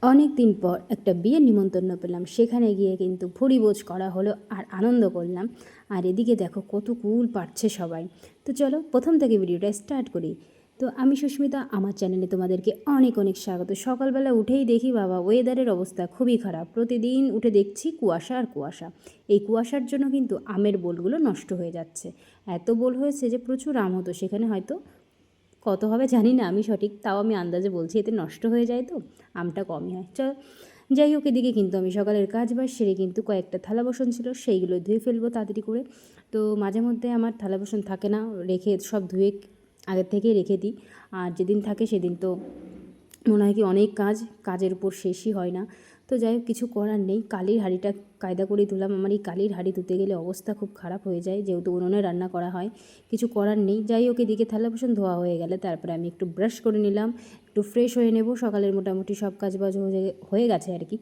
অনেক দিন পর একটা বিয়ের নিমন্ত্রণ পেলাম, সেখানে গিয়ে কিন্তু ভুরিভোজ করা হলো আর আনন্দ করলাম। আর এদিকে দেখো কত কুল পাচ্ছে সবাই। তো চলো প্রথম থেকে ভিডিওটা স্টার্ট করি। তো আমি সুস্মিতা, আমার চ্যানেলে তোমাদেরকে অনেক অনেক স্বাগত। সকালবেলা উঠেই দেখি বাবা ওয়েদারের অবস্থা খুবই খারাপ, প্রতিদিন উঠে দেখছি কুয়াশা আর কুয়াশা। এই কুয়াশার জন্য কিন্তু আমের বোলগুলো নষ্ট হয়ে যাচ্ছে। এত বোল হয়েছে যে প্রচুর আম হতো, সেখানে হয়তো কত হবে জানি না আমি সঠিক, তাও আমি আন্দাজে বলছি, এতে নষ্ট হয়ে যায় তো আমটা কমই হয়। যাই হোক, এদিকে কিন্তু আমি সকালের কাজ বাজ সেরে কিন্তু কয়েকটা থালা বাসন ছিল, সেইগুলো ধুয়ে ফেলবো তাড়াতাড়ি করে। তো মাঝে মধ্যে আমার থালা বাসন থাকে না, রেখে সব ধুয়ে আগের থেকেই রেখে দিই। আর যেদিন থাকে সেদিন তো মনে হয় কি অনেক কাজের উপর শেষই হয় না। তো যাই হোক, কিছু করার নেই। কালির হাঁড়িটা কায়দা করে ধুলাম। আমার এই কালির হাঁড়ি ধুতে গেলে অবস্থা খুব খারাপ হয়ে যায়, যেহেতু উনুনে রান্না করা হয়। কিছু করার নেই। যাই হোক, এদিকে থালা বাসন ধোয়া হয়ে গেলে তারপরে আমি একটু ব্রাশ করে নিলাম, একটু ফ্রেশ হয়ে নেব। সকালের মোটামুটি সব কাজ বাজ হয়ে গেছে আর কি।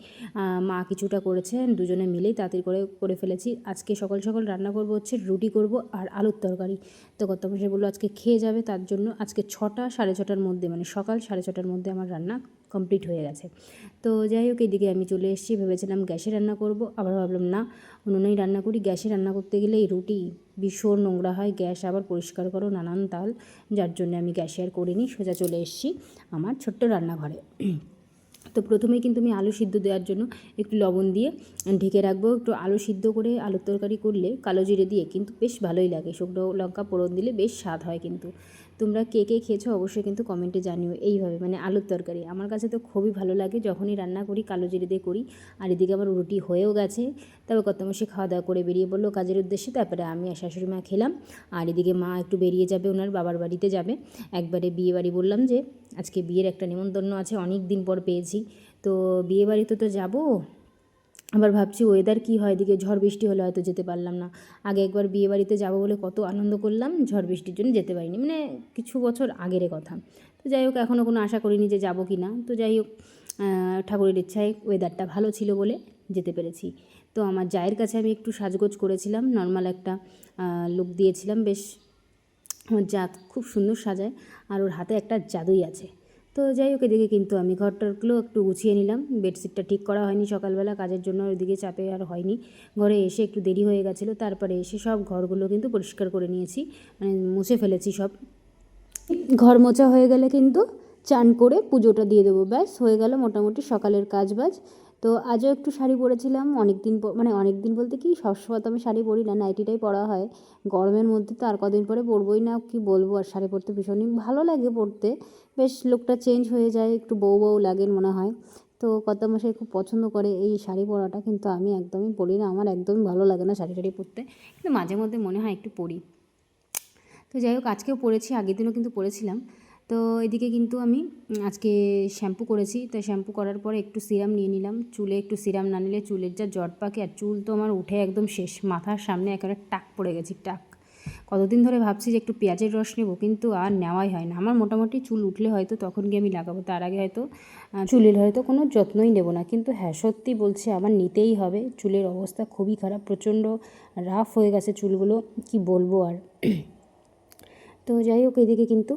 মা কিছুটা করেছেন, দুজনে মিলেই তাড়াতাড়ি করে ফেলেছি। আজকে সকাল সকাল রান্না করব হচ্ছে রুটি করব আর আলুর তরকারি। তো কর্তামশাই বললো আজকে খেয়ে যাবে, তার জন্য আজকে 6টা 6:30টার মধ্যে, মানে সকাল 6:30টার মধ্যে আমার রান্না কমপ্লিট হয়ে গেছে। তো যাই হোক, এদিকে আমি চলে এসেছি। ভেবেছিলাম গ্যাসে রান্না করব, আবার ভাবলাম না, উনুনেই রান্না করি। গ্যাসে রান্না করতে গেলে এই রুটি ভীষণ নোংরা হয়, গ্যাস আবার পরিষ্কার করো, নানান তাল, যার জন্য আমি গ্যাসে আর করিনি, সোজা চলে এসেছি আমার ছোট্ট রান্নাঘরে। তো প্রথমেই কিন্তু আমি আলু সিদ্ধ দেওয়ার জন্য একটু লবণ দিয়ে ঢেকে রাখবো। একটু আলু সিদ্ধ করে আলুর তরকারি করলে কালো জিরে দিয়ে কিন্তু বেশ ভালোই লাগে, শুকনো লঙ্কা ফোড়ন দিলে বেশ স্বাদ হয়। কিন্তু তোমরা কে কে খেয়েছো অবশ্যই কিন্তু কমেন্টে জানিও। এইভাবে মানে আলুর তরকারি আমার কাছে তো খুবই ভালো লাগে, যখনই রান্না করি কালো জিরে দিয়ে করি। আর এদিকে আমার রুটি হয়েও গেছে। তবে কর্তামশাই খাওয়া দাওয়া করে বেরিয়ে পড়লো কাজের উদ্দেশ্যে। তারপরে আমি আর শাশুড়ি মা খেলাম। আর এদিকে মা একটু বেরিয়ে যাবে, ওনার বাবার বাড়িতে যাবে। একবারে বিয়ে বাড়ি, বললাম যে আজকে বিয়ের একটা নিমন্ত্রণ আছে, অনেক দিন পর পেয়েছি। তো বিয়ে বাড়িতে তো যাবো, আবার ভাবছি ওয়েদার কী হয়, এদিকে ঝড় বৃষ্টি হলে হয়তো যেতে পারলাম না। আগে একবার বিয়ে বাড়িতে যাবো বলে কত আনন্দ করলাম, ঝড় বৃষ্টির জন্য যেতে পারিনি, মানে কিছু বছর আগের কথা। তো যাই হোক, এখনও কোনো আশা করিনি যে যাবো কি না। তো যাই হোক, ঠাকুরের ইচ্ছায় ওয়েদারটা ভালো ছিল বলে যেতে পেরেছি। তো আমার জায়ের কাছে আমি একটু সাজগোজ করেছিলাম, নর্মাল একটা লুক দিয়েছিলাম। বেশ, আমার যা খুব সুন্দর সাজায়, আর ওর হাতে একটা জাদুই আছে। তো যাই হোক, এদিকে কিন্তু আমি ঘরটারগুলো একটু গুছিয়ে নিলাম। বেডশিটটা ঠিক করা হয়নি সকালবেলা, কাজের জন্য ওইদিকে চাপে আর হয়নি। ঘরে এসে একটু দেরি হয়ে গেছিলো, তারপরে এসে সব ঘরগুলো কিন্তু পরিষ্কার করে নিয়েছি, মানে মুছে ফেলেছি সব। ঘর মোছা হয়ে গেলে কিন্তু চান করে পুজোটা দিয়ে দেবো, ব্যাস হয়ে গেল মোটামুটি সকালের কাজ বাজ। তো আজও একটু শাড়ি পরেছিলাম, অনেক দিন মানে অনেক দিন বলতে কি, সবসময় তো আমি শাড়ি পরি না, নাইটিটাই পরা হয়। গরমের মধ্যে তো আর কদিন পরে পরবোই না, কি বলবো। আর শাড়ি পরতে ভীষণই ভালো লাগে পরতে, বেশ লুকটা চেঞ্জ হয়ে যায়, একটু বউ বউ লাগে মনে হয়। তো কর্তামশাই খুব পছন্দ করে এই শাড়ি পরাটা, কিন্তু আমি একদমই পরি না, আমার একদমই ভালো লাগে না শাড়ি টাড়ি পরতে, কিন্তু মাঝে মধ্যে মনে হয় একটু পরি। তো যাই হোক, আজকেও পরেছি, আগের দিনও কিন্তু পরেছিলাম। তো এদিকে কিন্তু আমি আজকে শ্যাম্পু করেছি। তো শ্যাম্পু করার পরে একটু সিরাম নিয়ে নিলাম। চুলে একটু সিরাম না নিলে চুলের যা জট পাকে, আর চুল তো আমার উঠে একদম শেষ, মাথার সামনে একেবারে টাক পড়ে গেছি, টাক। কতদিন ধরে ভাবছি যে একটু পেঁয়াজের রস নেবো, কিন্তু আর নেওয়াই হয় না। আমার মোটামুটি চুল উঠলে হয়তো তখন গিয়ে আমি লাগাবো, তার আগে হয়তো চুলের হয়তো কোনো যত্নই নেব না। কিন্তু হ্যাঁ, সত্যি বলছি, আমার নিতেই হবে। চুলের অবস্থা খুবই খারাপ, প্রচণ্ড রাফ হয়ে গেছে চুলগুলো, কি বলবো আর। তো যাই হোক, এদিকে কিন্তু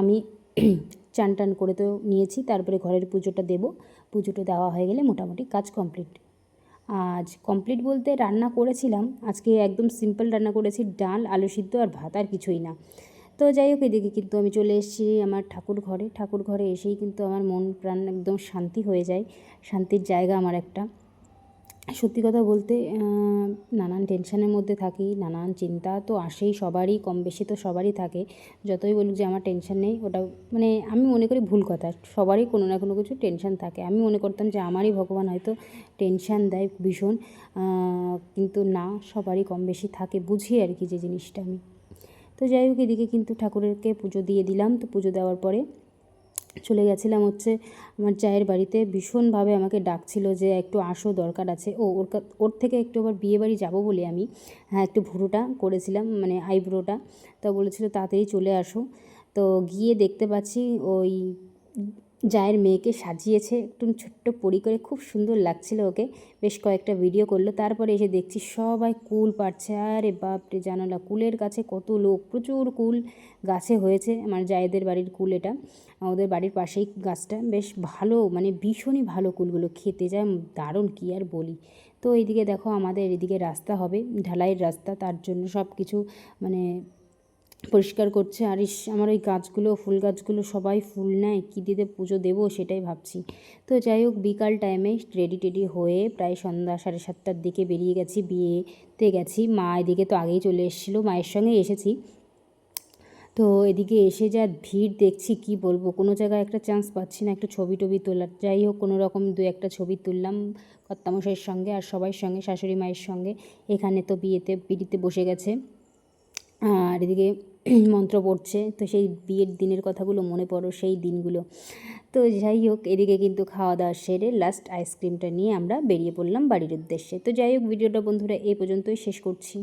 আমি চান টান করে তো নিয়েছি, তারপরে ঘরের পুজোটা দেব। পুজোটা দেওয়া হয়ে গেলে মোটামুটি কাজ কমপ্লিট। আজ কমপ্লিট বলতে রান্না করেছিলাম আজকে একদম সিম্পল রান্না করেছি, ডাল আলু সিদ্ধ আর ভাত, আর কিছুই না। তো যাই হোক, এদিকে কিন্তু আমি চলে এসেছি আমার ঠাকুর ঘরে এসেই কিন্তু আমার মন প্রাণ একদম শান্তি হয়ে যায়, শান্তির জায়গা আমার একটা। সত্যি কথা বলতে নানান টেনশানের মধ্যে থাকি, নানান চিন্তা তো আসেই সবারই, কম বেশি তো সবারই থাকে। যতই বলুক যে আমার টেনশান নেই, ওটা মানে আমি মনে করি ভুল কথা, সবারই কোনো না কোনো কিছু টেনশান থাকে। আমি মনে করতাম যে আমারই ভগবান হয়তো টেনশান দেয় ভীষণ, কিন্তু না, সবারই কম বেশি থাকে, বুঝি আর কি যে জিনিসটা আমি। তো যাই হোক, এদিকে কিন্তু ঠাকুরেরকে পুজো দিয়ে দিলাম। তো পুজো দেওয়ার পরে চলে গেছিলাম হচ্ছে আমার জায়ের বাড়িতে। ভীষণভাবে আমাকে ডাকছিল যে একটু আসো, দরকার আছে। ওর থেকে একটু আবার বিয়ে বাড়ি যাবো বলে আমি, হ্যাঁ, একটু ভুরুটা করেছিলাম, মানে আইব্রোটা। তো বলেছিল তাড়াতাড়ি চলে আসো। তো গিয়ে দেখতে পাচ্ছি ওই জায়ের মেয়েকে সাজিয়েছে একটু ছোট্ট পরি করে, খুব সুন্দর লাগছিল ওকে। বেশ কয়েকটা ভিডিও করলো, তারপরে এসে দেখছি সবাই কুল পাড়ছে। আরে বাপরে, জানো না কুলের কাছে কত লোক, প্রচুর কুল গাছে হয়েছে। আমার জায়েদের বাড়ির কুল এটা, ওদের বাড়ির পাশেই গাছটা। বেশ ভালো, মানে ভীষণই ভালো কুলগুলো, খেতে যা দারুণ, কী আর বলি। তো এইদিকে দেখো আমাদের এদিকে রাস্তা হবে, ঢালাইয়ের রাস্তা, তার জন্য সব কিছু মানে পরিষ্কার করছে। আর আমার ওই গাছগুলো, ফুল গাছগুলো সবাই ফুল নেয়, কী দিতে পুজো দেবো সেটাই ভাবছি। তো যাই হোক, বিকাল টাইমে রেডি টেডি হয়ে প্রায় সন্ধ্যা 7:30টার দিকে বেরিয়ে গেছি, বিয়েতে গেছি। মা এদিকে তো আগেই চলে এসেছিলো, মায়ের সঙ্গেই এসেছি। তো এদিকে এসে যা ভিড় দেখছি কি বলবো, কোনো জায়গায় একটা চান্স পাচ্ছি না একটু ছবি টবি তোলার। যাই হোক, কোনো রকম 2-1টা ছবি তুললাম কর্তামশাইয়ের সঙ্গে আর সবার সঙ্গে, শাশুড়ি মায়ের সঙ্গে। এখানে তো পিড়িতে বসে গেছে, আর এদিকে মন্ত্র পড়ছে। তো সেই বিয়ের দিনের কথাগুলো মনে পড়ো, সেই দিনগুলো। তো যাই হোক, এদিকে কিন্তু খাওয়া দাওয়া সেরে লাস্ট আইসক্রিমটা নিয়ে আমরা বেরিয়ে পড়লাম বাড়ির উদ্দেশ্যে। তো যাই হোক, ভিডিওটা বন্ধুরা এই পর্যন্তই শেষ করছি।